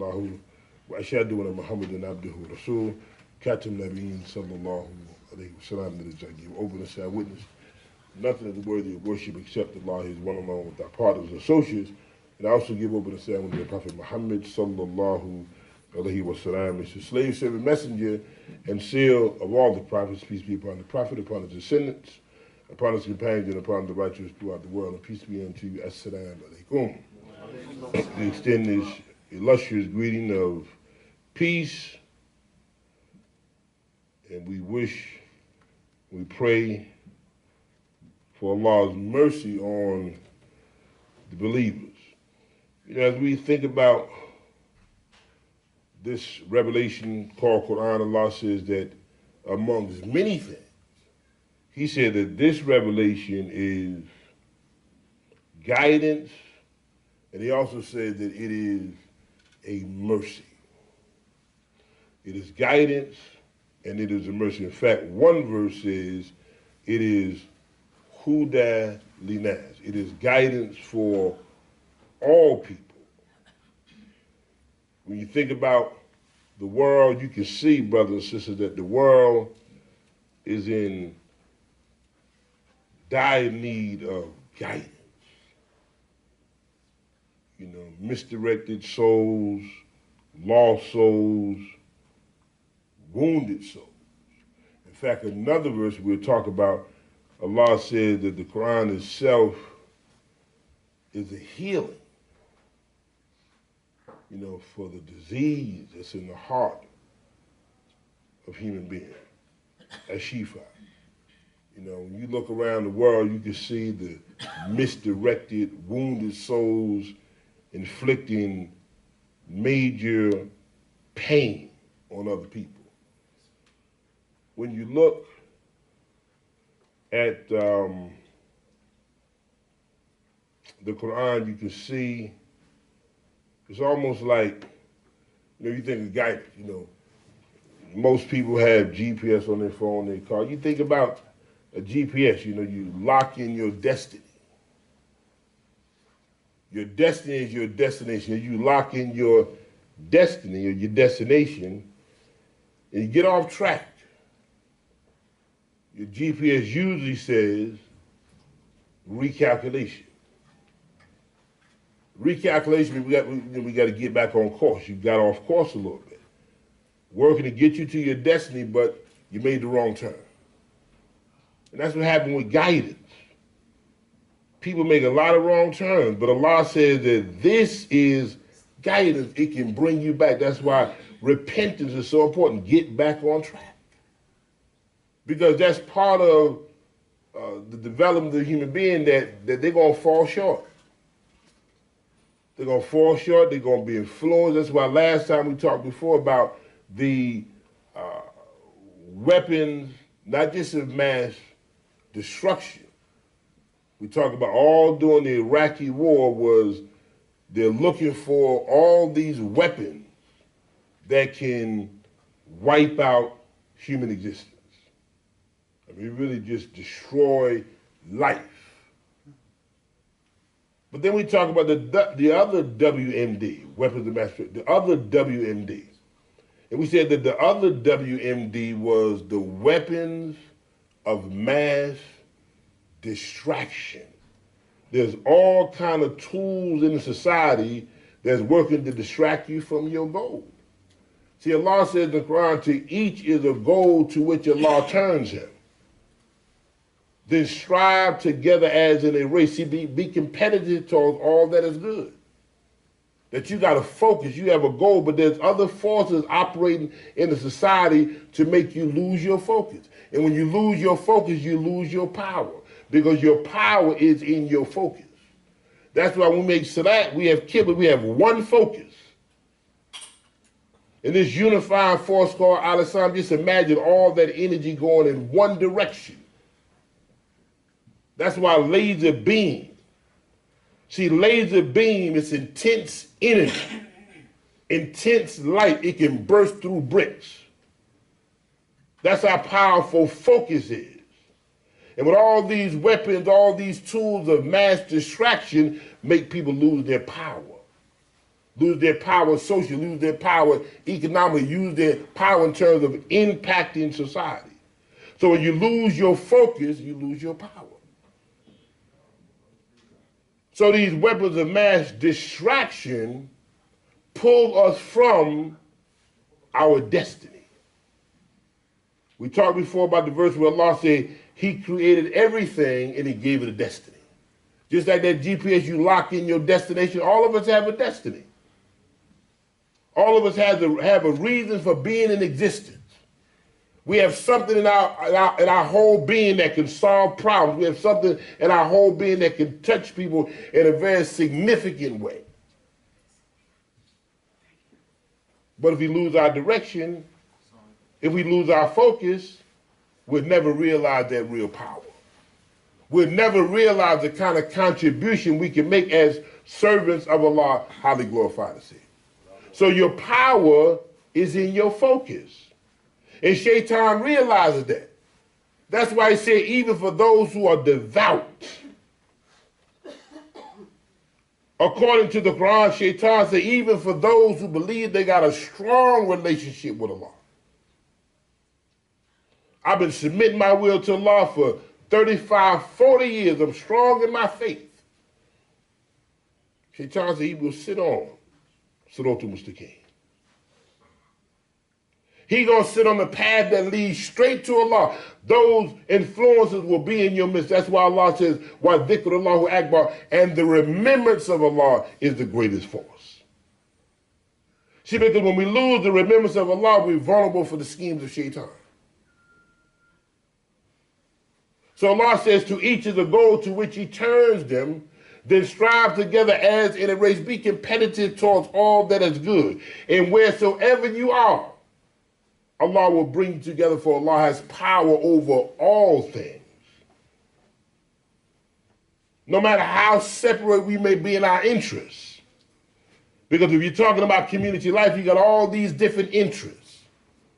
الله وأشهد أن محمدا عبده ورسوله Katim Nabiyyin sallallahu alayhi wa sallam, that is, I give open and say I witness nothing is worthy of worship except Allah, His one alone with our partners and associates. And I also give open and say I witness the Prophet Muhammad sallallahu alayhi wa sallam is the slave servant messenger and seal of all the prophets. Peace be upon the Prophet, upon his descendants, upon his companions, and upon the righteous throughout the world. And peace be unto you. Assalamu alaikum. We extend this illustrious greeting of peace. And we pray for Allah's mercy on the believers. You know, as we think about this revelation called Quran, Allah says that amongst many things, He said that this revelation is guidance, and He also said that it is a mercy. It is guidance, and it is a mercy. In fact, one verse says it is Huda Linas. It is guidance for all people. When you think about the world, you can see, brothers and sisters, that the world is in dire need of guidance. You know, misdirected souls, lost souls, wounded souls. In fact, another verse we'll talk about, Allah says that the Quran itself is a healing, you know, for the disease that's in the heart of human beings, as Shifa. You know, when you look around the world, you can see the misdirected, wounded souls inflicting major pain on other people. When you look at the Quran, you can see it's almost like, you know, you think of guidance, you know, most people have GPS on their phone, their car. You think about a GPS, you know, you lock in your destiny. Your destiny is your destination. You lock in your destiny or your destination, and you get off track. Your GPS usually says recalculation. Recalculation, we got to get back on course. You got off course a little bit. Working to get you to your destiny, but you made the wrong turn. And that's what happened with guidance. People make a lot of wrong turns, but Allah says that this is guidance. It can bring you back. That's why repentance is so important. Get back on track. Because that's part of the development of the human being, that they're going to fall short. They're going to fall short. They're going to be influenced. That's why last time we talked before about the weapons, not just of mass destruction. We talked about all during the Iraqi war was they're looking for all these weapons that can wipe out human existence. I mean, really just destroy life. But then we talk about the other WMD, weapons of mass destruction, the other WMD. And we said that the other WMD was the weapons of mass distraction. There's all kind of tools in the society that's working to distract you from your goal. See, Allah says in the Quran, to each is a goal to which Allah turns him. Then strive together as in a race. See, be competitive towards all that is good. That you got to focus, you have a goal, but there's other forces operating in the society to make you lose your focus. And when you lose your focus, you lose your power, because your power is in your focus. That's why when we make salat, we have qibla, we have one focus. In this unified force called al-Islam, just imagine all that energy going in one direction. That's why laser beam. See, laser beam is intense energy, intense light. It can burst through bricks. That's how powerful focus is. And with all these weapons, all these tools of mass distraction, make people lose their power. lose their power socially, lose their power economically, lose their power in terms of impacting society. So when you lose your focus, you lose your power. So these weapons of mass distraction pull us from our destiny. We talked before about the verse where Allah said he created everything and he gave it a destiny. Just like that GPS, you lock in your destination. All of us have a destiny. All of us have a reason for being in existence. We have something in our whole being that can solve problems. We have something in our whole being that can touch people in a very significant way. But if we lose our direction, if we lose our focus, we'll never realize that real power. We'll never realize the kind of contribution we can make as servants of Allah, highly glorified to see. So your power is in your focus. And Shaitan realizes that. That's why he said, even for those who are devout. According to the Quran, Shaitan said, even for those who believe they got a strong relationship with Allah. I've been submitting my will to Allah for 35, 40 years. I'm strong in my faith. Shaitan said he will sit on Siratul Mustaqim. He's going to sit on the path that leads straight to Allah. Those influences will be in your midst. That's why Allah says, wa dhikrullahu akbar, and the remembrance of Allah is the greatest force. See, because when we lose the remembrance of Allah, we're vulnerable for the schemes of Shaitan. So Allah says, to each is a goal to which he turns them, then strive together as in a race. Be competitive towards all that is good. And wheresoever you are, Allah will bring you together, for Allah has power over all things. No matter how separate we may be in our interests. Because if you're talking about community life, you got all these different interests.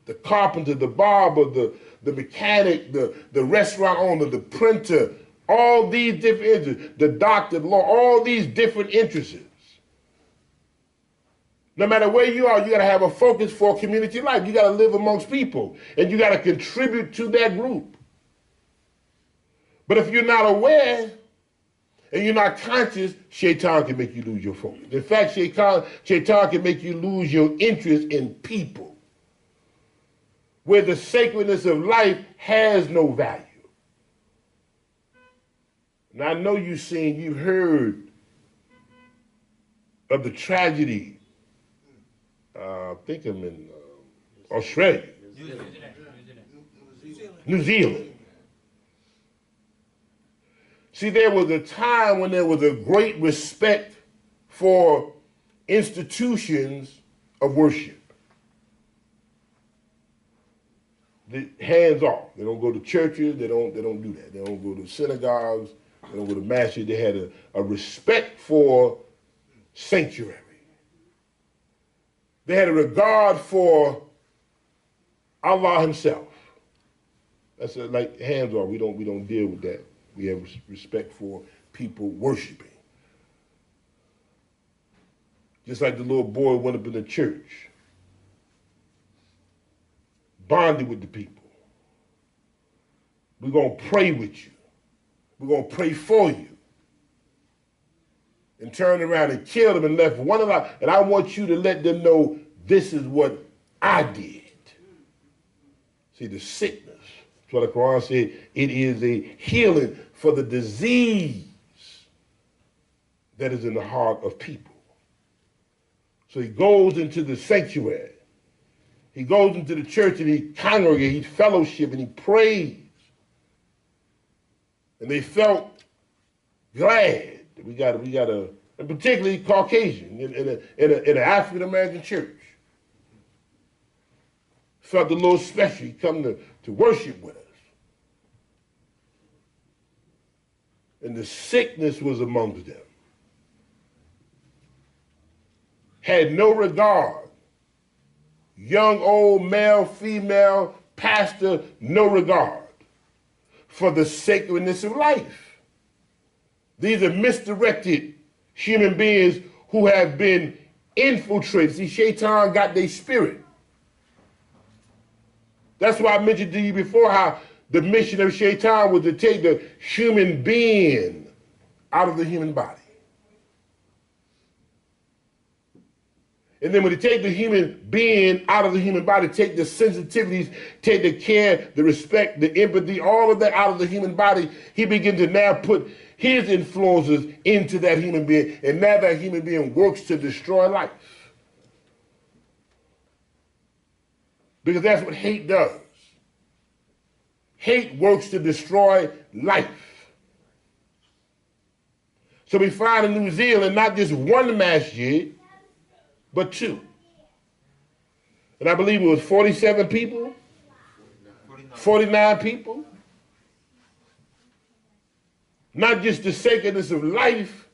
The carpenter, the barber, the mechanic, the restaurant owner, the printer, all these different interests, the doctor, the law, all these different interests. No matter where you are, you got to have a focus for community life. You got to live amongst people, and you got to contribute to that group. But if you're not aware and you're not conscious, Shaitan can make you lose your focus. In fact, Shaitan can make you lose your interest in people, where the sacredness of life has no value. And I know you've heard of the tragedy. I think I'm in Australia. New Zealand. See, there was a time when there was a great respect for institutions of worship. Hands off. They don't go to churches. They don't do that. They don't go to synagogues. They don't go to masjid. They had a respect for sanctuary. They had a regard for Allah himself. That's like hands off. We don't deal with that. We have respect for people worshiping. Just like the little boy went up in the church, bonded with the people. We're going to pray with you. We're going to pray for you. And turned around and killed them and left one alive. And I want you to let them know this is what I did. See, the sickness. That's what the Quran said. It is a healing for the disease that is in the heart of people. So he goes into the sanctuary. He goes into the church and he congregates, he fellowship, and he prays. And they felt glad. We got a, and particularly Caucasian in an African American church. Felt a little special. He come to worship with us. And the sickness was amongst them. Had no regard. Young, old, male, female, pastor, no regard for the sacredness of life. These are misdirected human beings who have been infiltrated. See, Shaitan got their spirit. That's why I mentioned to you before how the mission of Shaitan was to take the human being out of the human body. And then when you take the human being out of the human body, take the sensitivities, take the care, the respect, the empathy, all of that out of the human body, he begins to now put his influences into that human being. And now that human being works to destroy life. Because that's what hate does. Hate works to destroy life. So we find in New Zealand not just one masjid, but two. And I believe it was 47 people, 49 people. Not just the sacredness of life,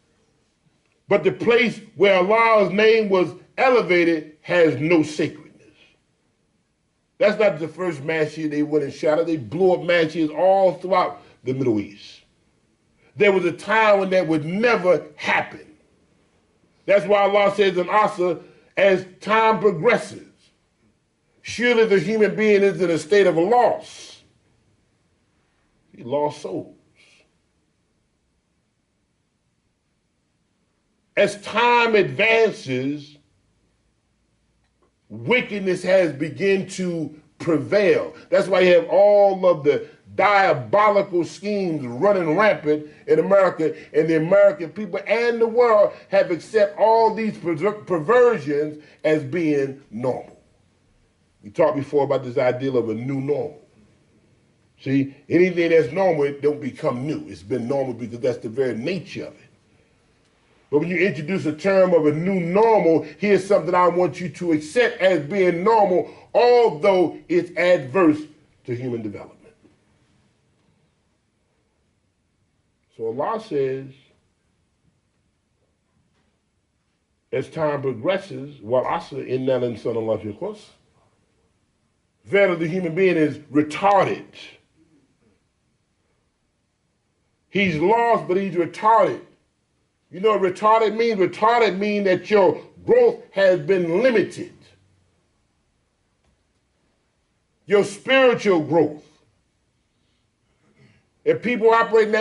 but the place where Allah's name was elevated has no sacredness. That's not the first masjid they went and shot at. They blew up masjids all throughout the Middle East. There was a time when that would never happen. That's why Allah says in Asa, as time progresses, surely the human being is in a state of loss. He lost souls. As time advances, wickedness has begun to prevail. That's why you have all of the diabolical schemes running rampant in America, and the American people and the world have accepted all these perversions as being normal. We talked before about this idea of a new normal. See, anything that's normal, it don't become new. It's been normal because that's the very nature of it. But when you introduce a term of a new normal, here's something I want you to accept as being normal, although it's adverse to human development. So Allah says, as time progresses, while Asa inna l'insana lafi khusr, verily the human being is retarded. He's lost, but he's retarded. You know what retarded means? Retarded means that your growth has been limited. Your spiritual growth. If people operate in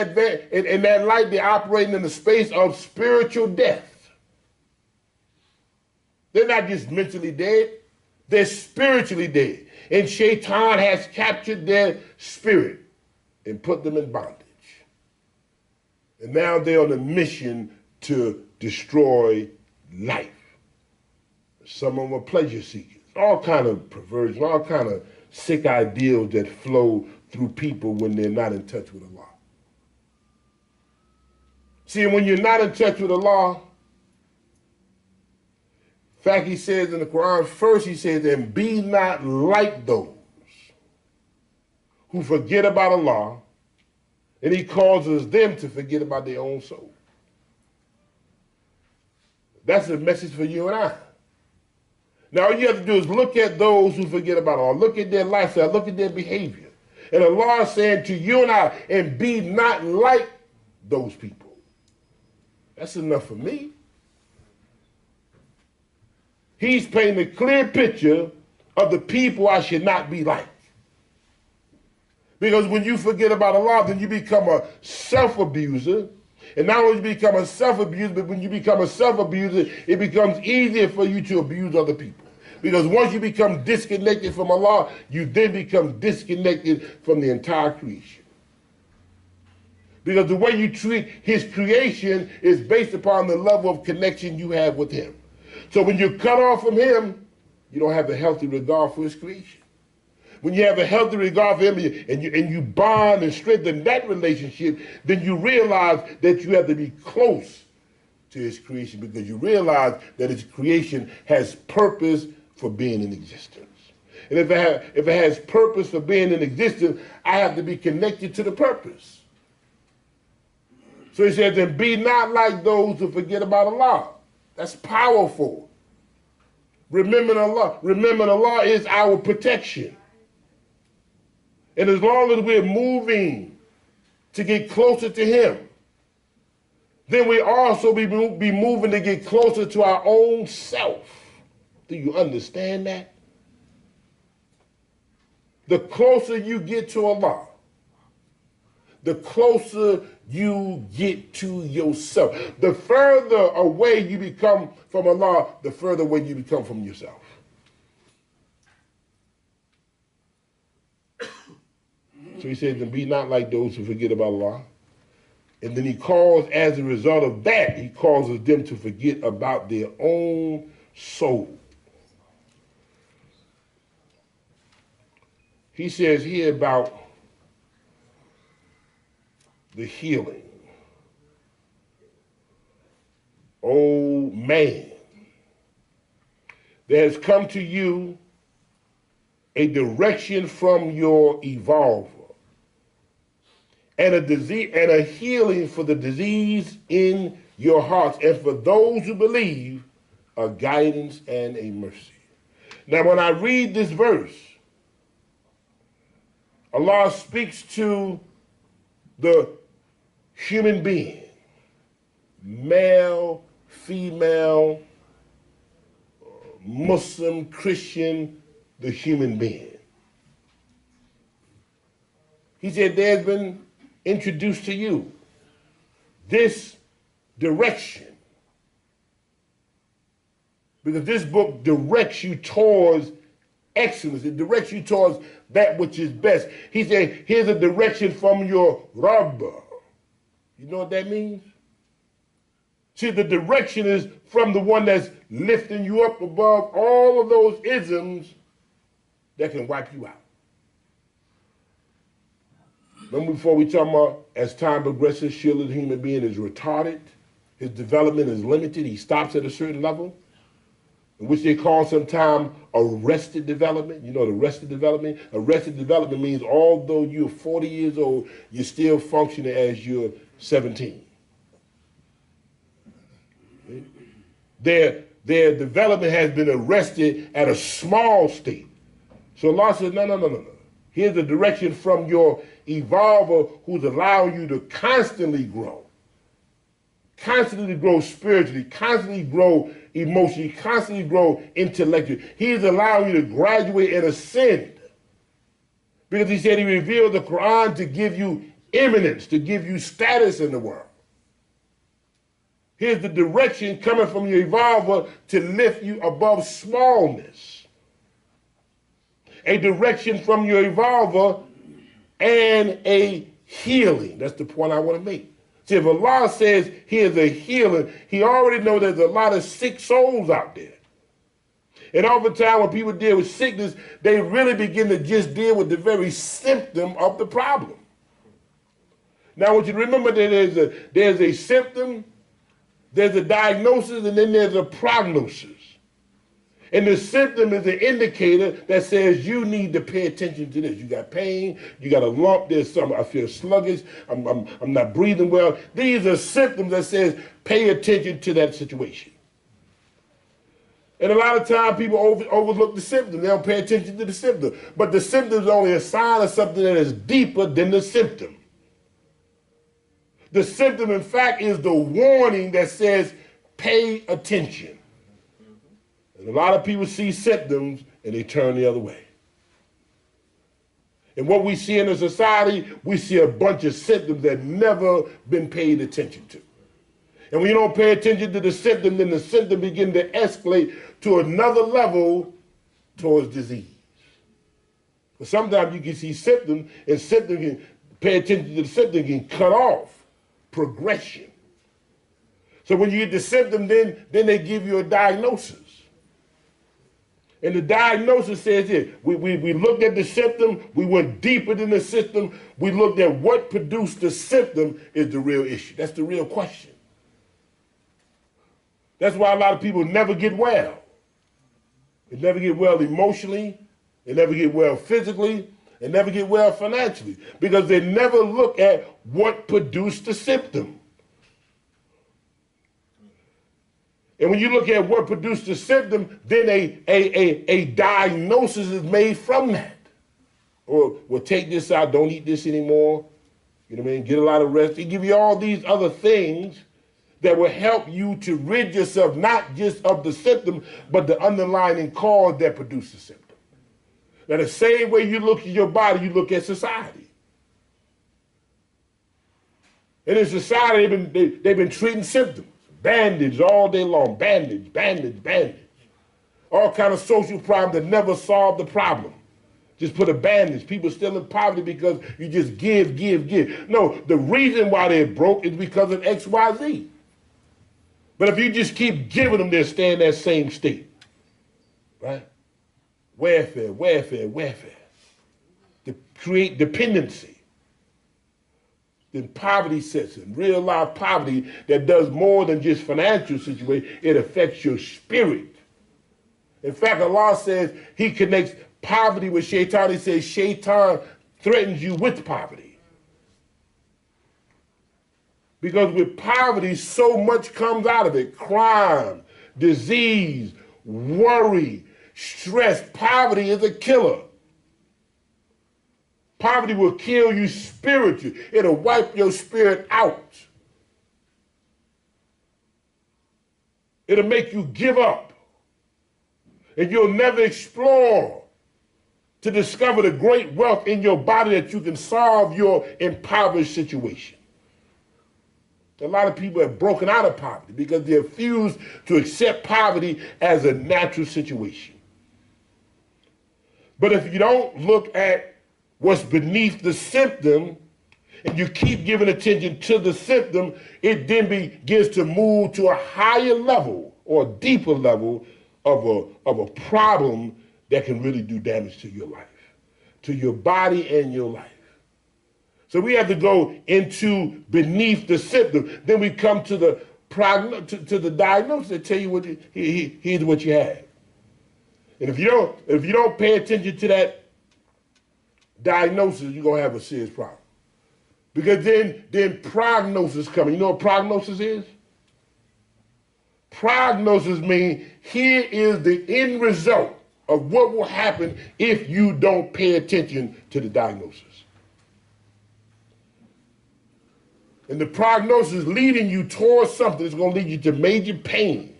that light, they're operating in the space of spiritual death. They're not just mentally dead, they're spiritually dead. And Shaitan has captured their spirit and put them in bondage. And now they're on a mission to destroy life. Some of them are pleasure seekers. All kind of perversion, all kind of sick ideals that flow through people when they're not in touch with Allah. See, when you're not in touch with Allah, in fact, he says in the Quran, first he says, and be not like those who forget about Allah, and he causes them to forget about their own soul. That's a message for you and I. Now all you have to do is look at those who forget about Allah, look at their lifestyle, look at their behavior. And Allah is saying to you and I, and be not like those people. That's enough for me. He's painting a clear picture of the people I should not be like. Because when you forget about Allah, then you become a self-abuser. And not only do you become a self-abuser, but when you become a self-abuser, it becomes easier for you to abuse other people. Because once you become disconnected from Allah, you then become disconnected from the entire creation. Because the way you treat his creation is based upon the level of connection you have with him. So when you're cut off from him, you don't have a healthy regard for his creation. When you have a healthy regard for him and you bond and strengthen that relationship, then you realize that you have to be close to his creation, because you realize that his creation has purpose for being in existence. And if it has purpose for being in existence, I have to be connected to the purpose. So he says, and be not like those who forget about Allah. That's powerful. Remembering Allah is our protection. And as long as we're moving to get closer to him, then we also be moving to get closer to our own self. Do you understand that? The closer you get to Allah, the closer you get to yourself. The further away you become from Allah, the further away you become from yourself. So he says, and be not like those who forget about Allah. And then he calls, as a result of that, he causes them to forget about their own soul. He says here about the healing. Oh man, there has come to you a direction from your evolver, and a disease and a healing for the disease in your hearts, and for those who believe, a guidance and a mercy. Now, when I read this verse, Allah speaks to the human being, male, female, Muslim, Christian, the human being. He said, there's been introduced to you this direction, because this book directs you towards excellence. It directs you towards that which is best. He said, here's a direction from your Rabb. You know what that means? See, the direction is from the one that's lifting you up above all of those isms that can wipe you out. Remember before we talk about, as time progresses, surely the human being is retarded. His development is limited. He stops at a certain level, which they call sometimes arrested development. You know what arrested development? Arrested development means although you're 40 years old, you're still functioning as you're 17. Their development has been arrested at a small state. So Allah says, no. Here's the direction from your evolver who's allowing you to constantly grow spiritually, constantly grow emotionally, constantly grow intellectually. He's allowing you to graduate and ascend. Because he said he revealed the Quran to give you eminence, to give you status in the world. Here's the direction coming from your evolver to lift you above smallness. A direction from your evolver and a healing. That's the point I want to make. See, if Allah says here's a healing, he already knows there's a lot of sick souls out there. And oftentimes when people deal with sickness, they really begin to just deal with the very symptom of the problem. Now I want you to remember that there's a symptom, there's a diagnosis, and then there's a prognosis. And the symptom is an indicator that says you need to pay attention to this. You got pain, you got a lump, there's something, I feel sluggish, I'm not breathing well. These are symptoms that says pay attention to that situation. And a lot of times people overlook the symptom. They don't pay attention to the symptom. But the symptom is only a sign of something that is deeper than the symptom. The symptom, in fact, is the warning that says pay attention. And a lot of people see symptoms and they turn the other way. And what we see in a society, we see a bunch of symptoms that never been paid attention to. And when you don't pay attention to the symptom, then the symptom begin to escalate to another level towards disease. But sometimes you can see symptoms, and symptoms can pay attention to the symptom can cut off progression. So when you get the symptom, then they give you a diagnosis. And the diagnosis says here, we looked at the symptom, we went deeper than the symptom, we looked at what produced the symptom is the real issue. That's the real question. That's why a lot of people never get well. They never get well emotionally, they never get well physically, they never get well financially, because they never look at what produced the symptom. And when you look at what produced the symptom, then a diagnosis is made from that. Or, well, take this out, don't eat this anymore. You know what I mean? Get a lot of rest. They give you all these other things that will help you to rid yourself not just of the symptom, but the underlying cause that produces the symptom. Now, the same way you look at your body, you look at society. And in society, they've been treating symptoms. Bandage all day long. Bandage, bandage, bandage. All kind of social problems that never solve the problem. Just put a bandage. People still in poverty because you just give, give, give. No, the reason why they're broke is because of X, Y, Z. But if you just keep giving them, they'll stay in that same state. Right? Welfare, welfare, welfare. To create dependency. Then poverty sets in. Real life poverty that does more than just financial situation. It affects your spirit. In fact, Allah says he connects poverty with shaitan. He says shaitan threatens you with poverty. Because with poverty, so much comes out of it. Crime, disease, worry, stress. Poverty is a killer. Poverty will kill you spiritually. It'll wipe your spirit out. It'll make you give up. And you'll never explore to discover the great wealth in your body that you can solve your impoverished situation. A lot of people have broken out of poverty because they refuse to accept poverty as a natural situation. But if you don't look at what's beneath the symptom and you keep giving attention to the symptom, it then begins to move to a higher level or a deeper level of a problem that can really do damage to your life, to your body and your life. So we have to go into beneath the symptom. Then we come to the to the diagnosis that tell you here's what you have. And if you don't pay attention to that diagnosis, you're gonna have a serious problem. Because then prognosis comes. You know what prognosis is? Prognosis means here is the end result of what will happen if you don't pay attention to the diagnosis. And the prognosis leading you towards something is going to lead you to major pain.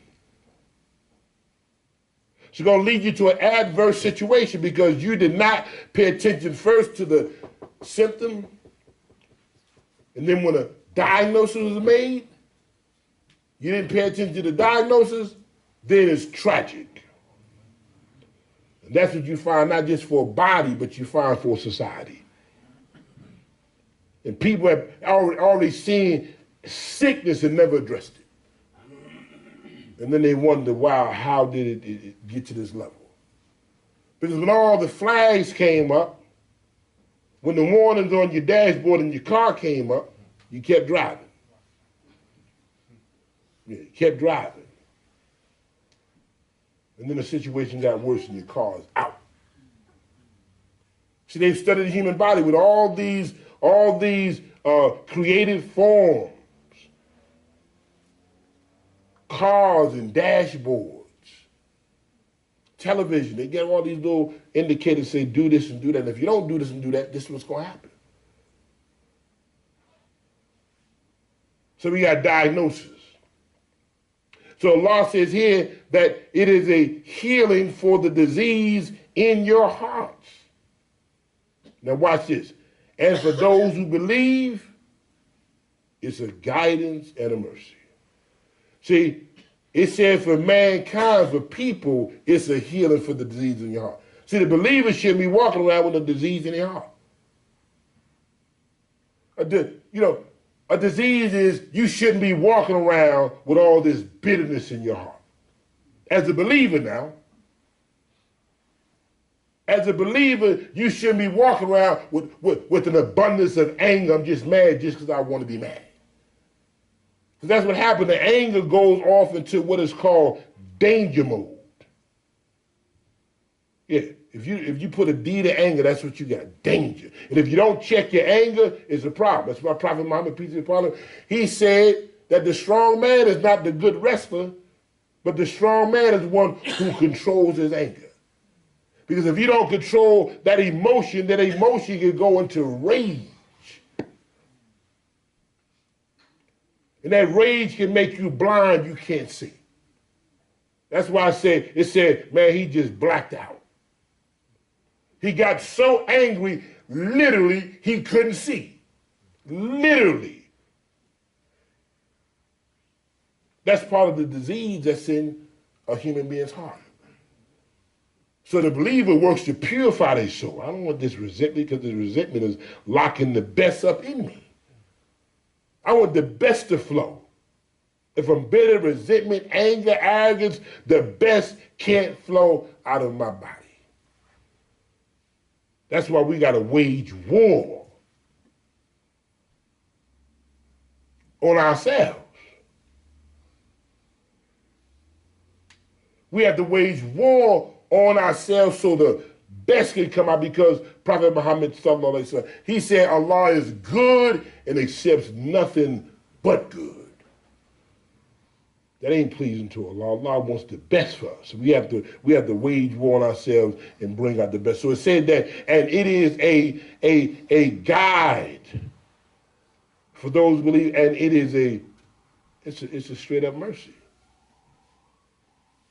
It's going to lead you to an adverse situation because you did not pay attention first to the symptom. And then when a diagnosis was made, you didn't pay attention to the diagnosis, then it's tragic. And that's what you find not just for a body, but you find for society. And people have already seen sickness and never addressed it. And then they wonder, wow, how did it get to this level? Because when all the flags came up, when the warnings on your dashboard in your car came up, you kept driving. Yeah, you kept driving. And then the situation got worse and your car is out. See, they've studied the human body with all these creative forms, cars and dashboards, television. They get all these little indicators say do this and do that. And if you don't do this and do that, this is what's going to happen. So we got diagnosis. So Allah says here that it is a healing for the disease in your hearts. Now watch this. And for those who believe, it's a guidance and a mercy. See, it said for mankind, for people, it's a healing for the disease in your heart. See, the believers shouldn't be walking around with a disease in their heart. A disease is you shouldn't be walking around with all this bitterness in your heart. As a believer now, as a believer, you shouldn't be walking around with an abundance of anger. I'm just mad just because I want to be mad. Because that's what happened. The anger goes off into what is called danger mode. Yeah, if you put a D to anger, that's what you got, danger. And if you don't check your anger, it's a problem. That's why Prophet Muhammad, peace be upon him, he said that the strong man is not the good wrestler, but the strong man is one who controls his anger. Because if you don't control that emotion can go into rage. And that rage can make you blind, you can't see. That's why it said, man, he just blacked out. He got so angry, literally, he couldn't see. Literally. That's part of the disease that's in a human being's heart. So the believer works to purify their soul. I don't want this resentment, because this resentment is locking the best up in me. I want the best to flow. If I'm bitter, resentment, anger, arrogance, the best can't flow out of my body. That's why we got to wage war on ourselves. We have to wage war on ourselves so the best can come out, because Prophet Muhammad sallallahu alaihi wasallam, he said Allah is good and accepts nothing but good. That ain't pleasing to Allah. Allah wants the best for us. We have to wage war on ourselves and bring out the best. So it said that, and it is a guide for those who believe, and it is it's a straight up mercy.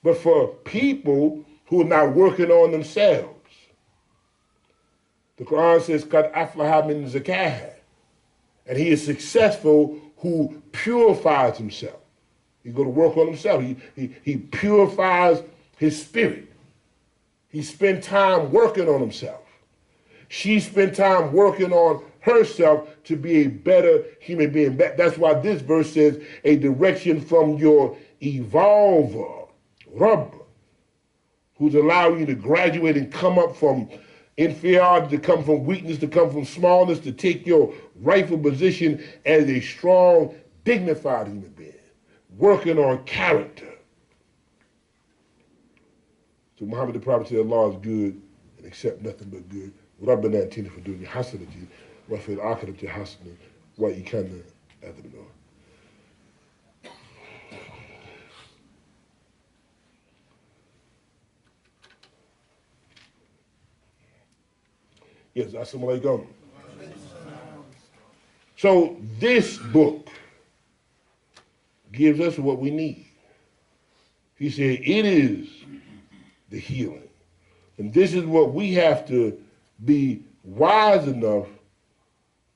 But for people who are not working on themselves, the Quran says, "Qad aflaha min zakaha," and he is successful who purifies himself. He go to work on himself. He purifies his spirit. He spent time working on himself. She spent time working on herself to be a better human being. That's why this verse says a direction from your evolver, Rabb, who's allowing you to graduate and come up from inferiority, to come from weakness, to come from smallness, to take your rightful position as a strong, dignified human being, working on character. So Muhammad the Prophet said Allah is good and accept nothing but good. ربنا اتنا في الدنيا حسنة وفي الآخرة حسنة وقنا عذاب النار. Yes, assalamu alaikum. So this book gives us what we need. He said it is the healing. And this is what we have to be wise enough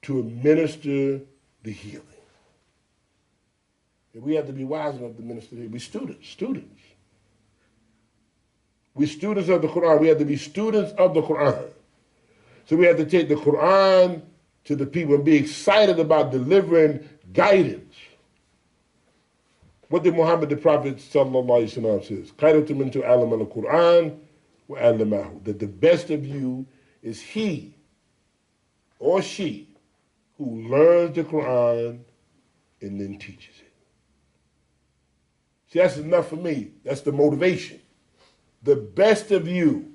to administer the healing. And we have to be wise enough to administer the healing. We're students. We're students of the Quran. We have to be students of the Quran. So we have to take the Quran to the people and be excited about delivering guidance. What did Muhammad the Prophet sallallahu alaihi wasallam says? "Khairukum min ta'allama al-Quran wa 'allamahu." That the best of you is he or she who learns the Quran and then teaches it. See, that's enough for me. That's the motivation. The best of you.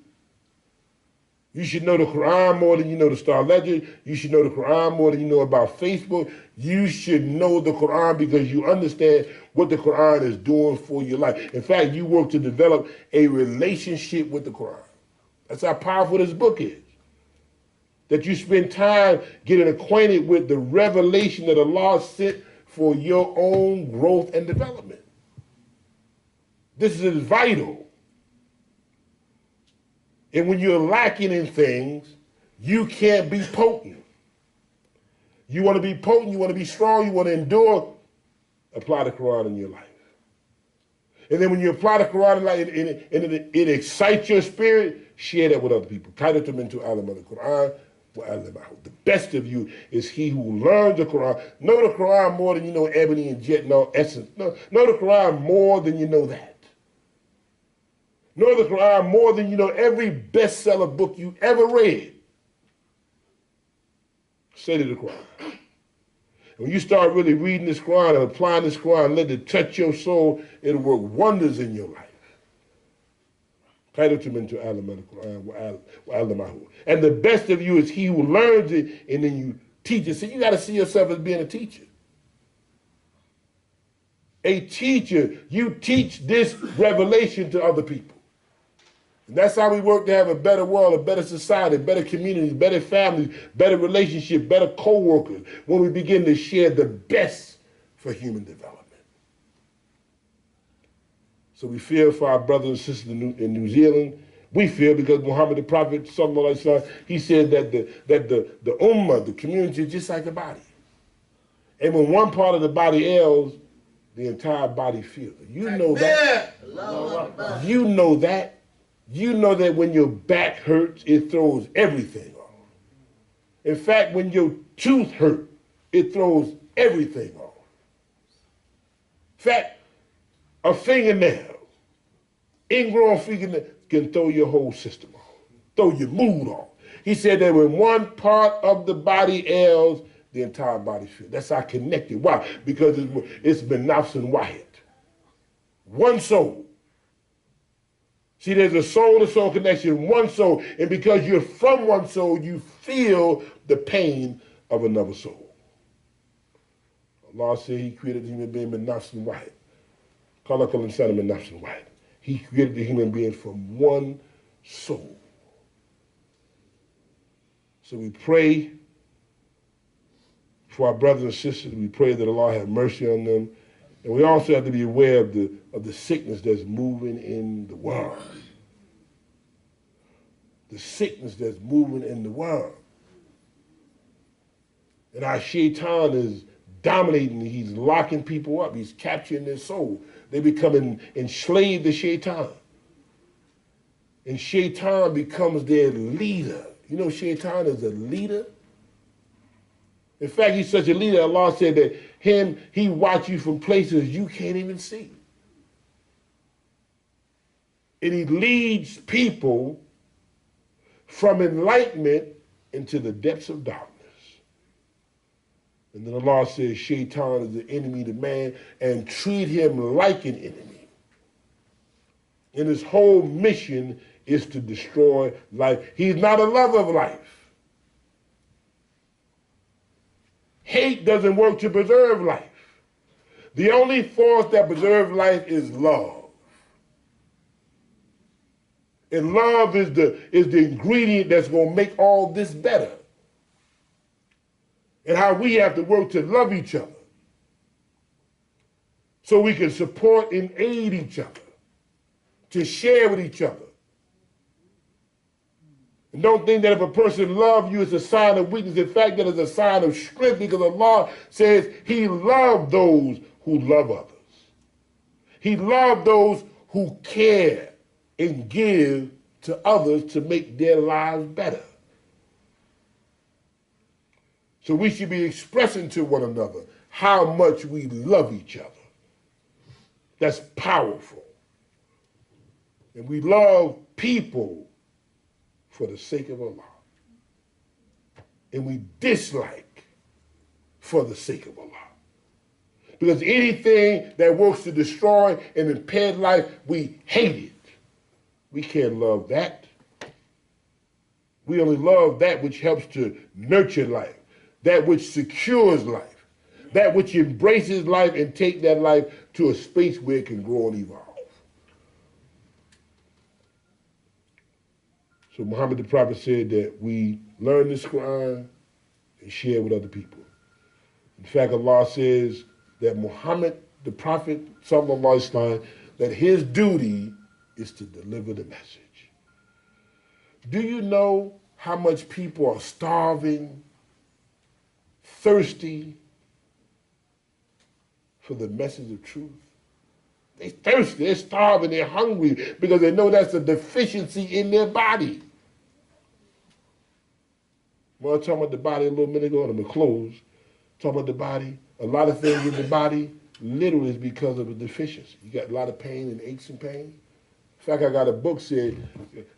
You should know the Quran more than you know the Star Ledger. You should know the Quran more than you know about Facebook. You should know the Quran because you understand what the Quran is doing for your life. In fact, you work to develop a relationship with the Quran. That's how powerful this book is. That you spend time getting acquainted with the revelation that Allah sent for your own growth and development. This is vital. And when you're lacking in things, you can't be potent. You want to be potent, you want to be strong, you want to endure, apply the Quran in your life. And then when you apply the Quran in life, and it excites your spirit, share that with other people. The best of you is he who learns the Quran. Know the Quran more than you know ebony and jet, no essence. Know the Quran more than you know that. Know the Quran more than you know every bestseller book you ever read. Study the Quran. When you start really reading this Quran and applying this Quran, let it touch your soul, it'll work wonders in your life. And the best of you is he who learns it and then you teach it. So you got to see yourself as being a teacher. A teacher, you teach this revelation to other people. And that's how we work to have a better world, a better society, better communities, better families, better relationships, better co-workers, when we begin to share the best for human development. So we feel for our brothers and sisters in New Zealand. We feel because Muhammad the Prophet, sallallahu alaihi wasallam, he said that the ummah, the community, is just like a body. And when one part of the body ails, the entire body feels it. You know that. You know that. You know that when your back hurts, it throws everything off. In fact, when your tooth hurts, it throws everything off. In fact, a fingernail, ingrown fingernail, can throw your whole system off, throw your mood off. He said that when one part of the body ails, the entire body feels. That's how connected. Why? Because it's been nafs and wahid. One soul. See, there's a soul-to-soul connection, one soul, and because you're from one soul, you feel the pain of another soul. Allah said He created the human being with nafs and wahid. Khalaqal insana min nafsin wahid. He created the human being from one soul. So we pray for our brothers and sisters. We pray that Allah have mercy on them. And we also have to be aware of the sickness that's moving in the world. The sickness that's moving in the world. And our shaitan is dominating. He's locking people up. He's capturing their soul. They become enslaved to shaitan. And shaitan becomes their leader. You know, shaitan is a leader. In fact, he's such a leader, Allah said that he watch you from places you can't even see. And he leads people from enlightenment into the depths of darkness. And then Allah says shaitan is the enemy to man and treat him like an enemy. And his whole mission is to destroy life. He's not a lover of life. Hate doesn't work to preserve life. The only force that preserves life is love. And love is the ingredient that's going to make all this better. And how we have to work to love each other so we can support and aid each other, to share with each other. And don't think that if a person loves you, it's a sign of weakness. In fact, that is a sign of strength, because Allah says He loves those who love others. He loves those who care and give to others to make their lives better. So we should be expressing to one another how much we love each other. That's powerful. And we love people for the sake of Allah. And we dislike for the sake of Allah. Because anything that works to destroy and impair life, we hate it. We can't love that. We only love that which helps to nurture life, that which secures life, that which embraces life and take that life to a space where it can grow and evolve. So Muhammad the Prophet said that we learn this Quran and share with other people. In fact, Allah says that Muhammad the Prophet, sallallahu alaihi wasallam, that his duty is to deliver the message. Do you know how much people are starving, thirsty for the message of truth? They're thirsty, they're starving, they're hungry because they know that's a deficiency in their body. Well, I was talking about the body a little minute ago, and I'm going to close. Talking about the body, a lot of things in the body literally is because of a deficiency. You got a lot of pain and aches and pain. In fact, I got a book said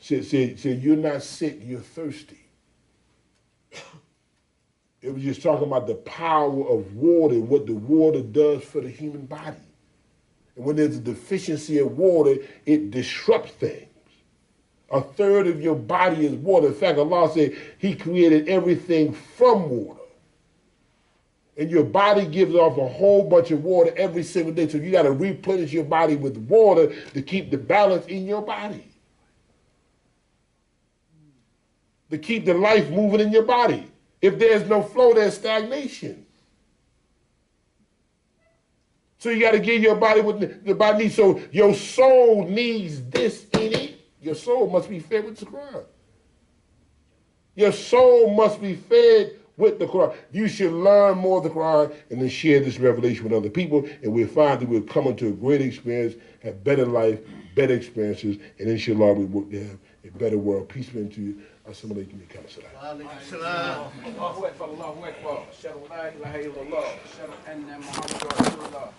you're not sick, you're thirsty. It was just talking about the power of water, what the water does for the human body. And when there's a deficiency of water, it disrupts things. A third of your body is water. In fact, Allah said He created everything from water. And your body gives off a whole bunch of water every single day. So you got to replenish your body with water to keep the balance in your body. To keep the life moving in your body. If there's no flow, there's stagnation. So you got to give your body what the body needs. So your soul needs this in it. Your soul must be fed with the Quran. Your soul must be fed with the Quran. You should learn more of the Quran and then share this revelation with other people, and we'll find that we'll come into a greater experience, have better life, better experiences, and inshallah we work to have a better world. Peace be unto you. Assalamu alaikum wa rahmatullah.